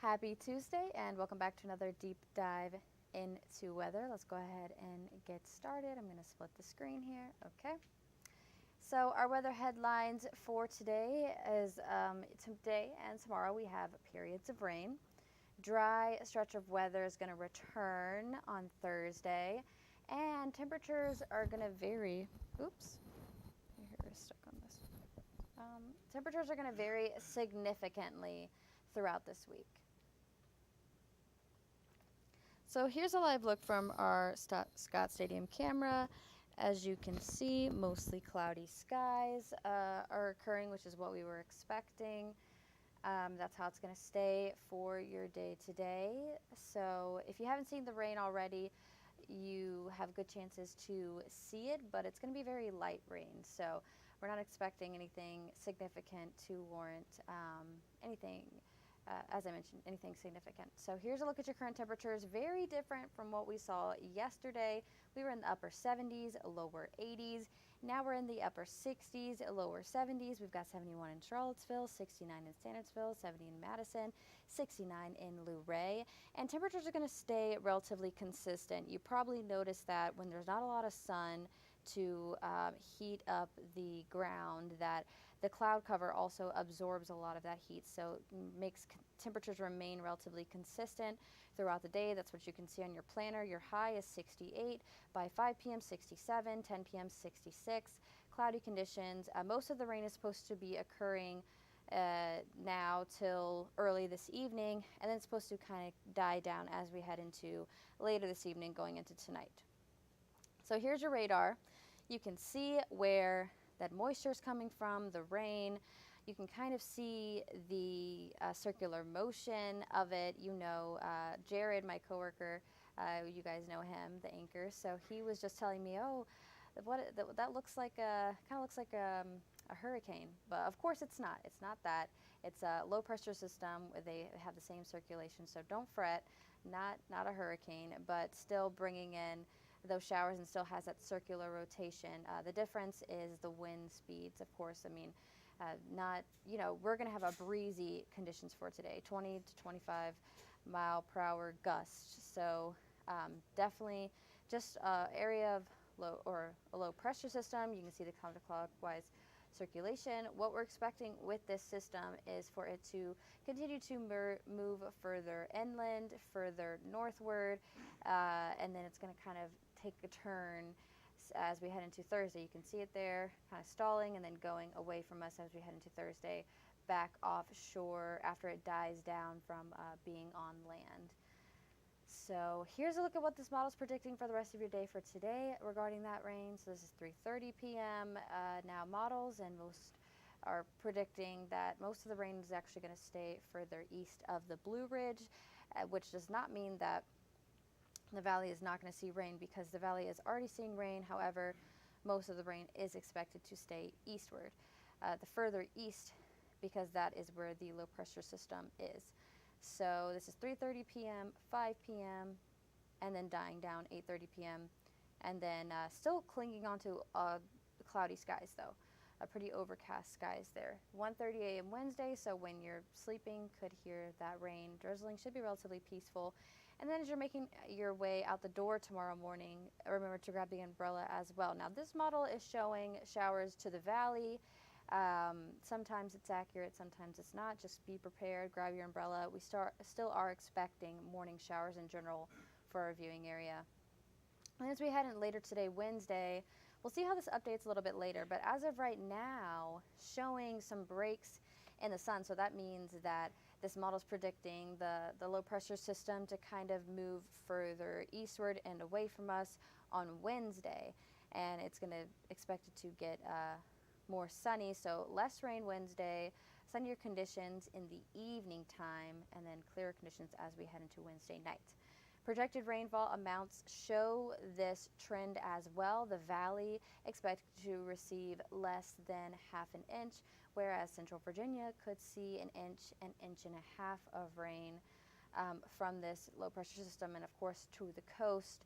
Happy Tuesday and welcome back to another deep dive into weather. Let's go ahead and get started. I'm going to split the screen here. Okay. So our weather headlines for today is today and tomorrow we have periods of rain. Dry stretch of weather is going to return on Thursday, and temperatures are going to vary. Oops, my hair is stuck on this. Temperatures are going to vary significantly throughout this week. So here's a live look from our Scott Stadium camera. As you can see, mostly cloudy skies are occurring, which is what we were expecting. That's how it's going to stay for your day today. So if you haven't seen the rain already, you have good chances to see it, but it's going to be very light rain. So we're not expecting anything significant to warrant anything. As I mentioned, anything significant. So here's a look at your current temperatures. Very different from what we saw yesterday. We were in the upper 70s, lower 80s. Now we're in the upper 60s, lower 70s. We've got 71 in Charlottesville, 69 in Charlottesville, 70 in Madison, 69 in Luray. And temperatures are going to stay relatively consistent. You probably noticed that when there's not a lot of sun to heat up the ground, that the cloud cover also absorbs a lot of that heat, so it makes temperatures remain relatively consistent throughout the day. That's what you can see on your planner. Your high is 68, by 5 p.m. 67, 10 p.m. 66. Cloudy conditions. Most of the rain is supposed to be occurring now till early this evening, and then it's supposed to kind of die down as we head into later this evening going into tonight. So here's your radar. You can see where that moisture is coming from, the rain. You can kind of see the circular motion of it. You know, Jared, my coworker, you guys know him, the anchor. So he was just telling me, oh, that looks like kind of looks like a hurricane. But of course it's not. It's not that. It's a low pressure system. They have the same circulation, so don't fret. Not a hurricane, but still bringing in those showers and still has that circular rotation. The difference is the wind speeds, of course. I mean, we're going to have a breezy conditions for today, 20 to 25 mile per hour gusts. So definitely just area of a low pressure system. You can see the counterclockwise circulation. What we're expecting with this system is for it to continue to move further inland, further northward, and then it's going to kind of take a turn as we head into Thursday. You can see it there, kind of stalling and then going away from us as we head into Thursday, back offshore after it dies down from being on land. So here's a look at what this model is predicting for the rest of your day for today regarding that rain. So this is 3:30 p.m. Now models, and most are predicting that most of the rain is actually going to stay further east of the Blue Ridge, which does not mean that the valley is not going to see rain, because the valley is already seeing rain. However, most of the rain is expected to stay eastward, the further east, because that is where the low pressure system is. So this is 3:30 p.m., 5 p.m., and then dying down 8:30 p.m., and then still clinging onto cloudy skies though. Pretty overcast skies there. 1:30 a.m. Wednesday, so when you're sleeping, could hear that rain drizzling. Should be relatively peaceful. And then as you're making your way out the door tomorrow morning, remember to grab the umbrella as well. Now this model is showing showers to the valley. Sometimes it's accurate, sometimes it's not. Just be prepared, grab your umbrella. We still are expecting morning showers in general for our viewing area. And as we head in later today, Wednesday, we'll see how this updates a little bit later, but as of right now, showing some breaks in the sun. So that means that this model is predicting the low pressure system to kind of move further eastward and away from us on Wednesday. And it's going to expect it to get more sunny, so less rain Wednesday, sunnier conditions in the evening time, and then clearer conditions as we head into Wednesday night. Projected rainfall amounts show this trend as well. The valley expected to receive less than ½ an inch, whereas Central Virginia could see an inch and a half of rain from this low pressure system. And of course to the coast,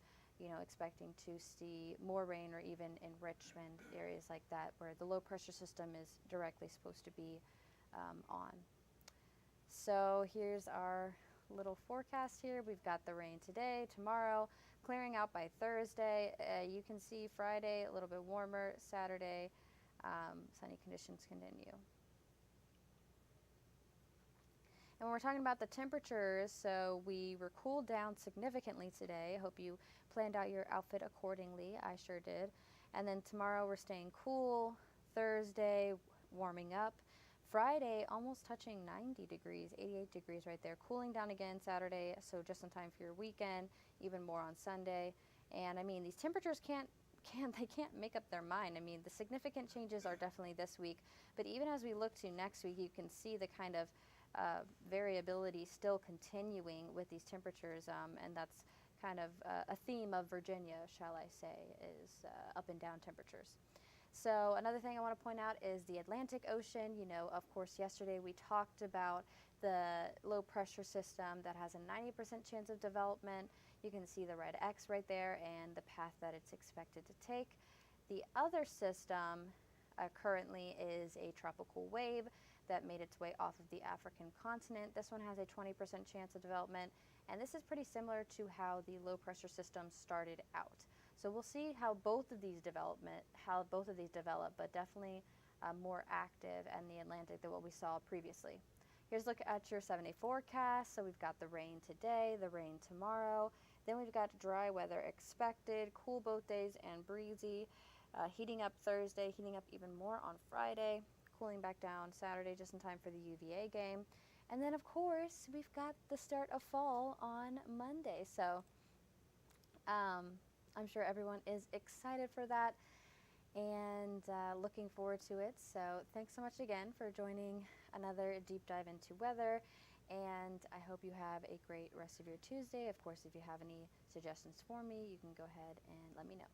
expecting to see more rain, or even in Richmond, areas like that where the low pressure system is directly supposed to be on. So here's our little forecast here. We've got the rain today, tomorrow, clearing out by Thursday. You can see Friday a little bit warmer, Saturday sunny conditions continue. And when we're talking about the temperatures, so we were cooled down significantly today. I hope you planned out your outfit accordingly. I sure did. And then tomorrow we're staying cool. Thursday, warming up. Friday, almost touching 90 degrees, 88 degrees right there. Cooling down again Saturday, so just in time for your weekend, even more on Sunday. And I mean, these temperatures can't make up their mind. I mean, the significant changes are definitely this week, but even as we look to next week, you can see the kind of variability still continuing with these temperatures, and that's kind of a theme of Virginia, shall I say, is up and down temperatures. So another thing I want to point out is the Atlantic Ocean. You know, of course, yesterday we talked about the low pressure system that has a 90% chance of development. You can see the red X right there and the path that it's expected to take. The other system currently is a tropical wave that made its way off of the African continent. This one has a 20% chance of development, and this is pretty similar to how the low pressure system started out. So we'll see how both of these develop, but definitely more active in the Atlantic than what we saw previously. Here's a look at your 7-day forecast. So we've got the rain today, the rain tomorrow. Then we've got dry weather expected, cool both days and breezy. Heating up Thursday, heating up even more on Friday, cooling back down Saturday just in time for the UVA game. And then, of course, we've got the start of fall on Monday. So I'm sure everyone is excited for that and looking forward to it. So thanks so much again for joining another deep dive into weather, and I hope you have a great rest of your Tuesday. Of course, if you have any suggestions for me, you can go ahead and let me know.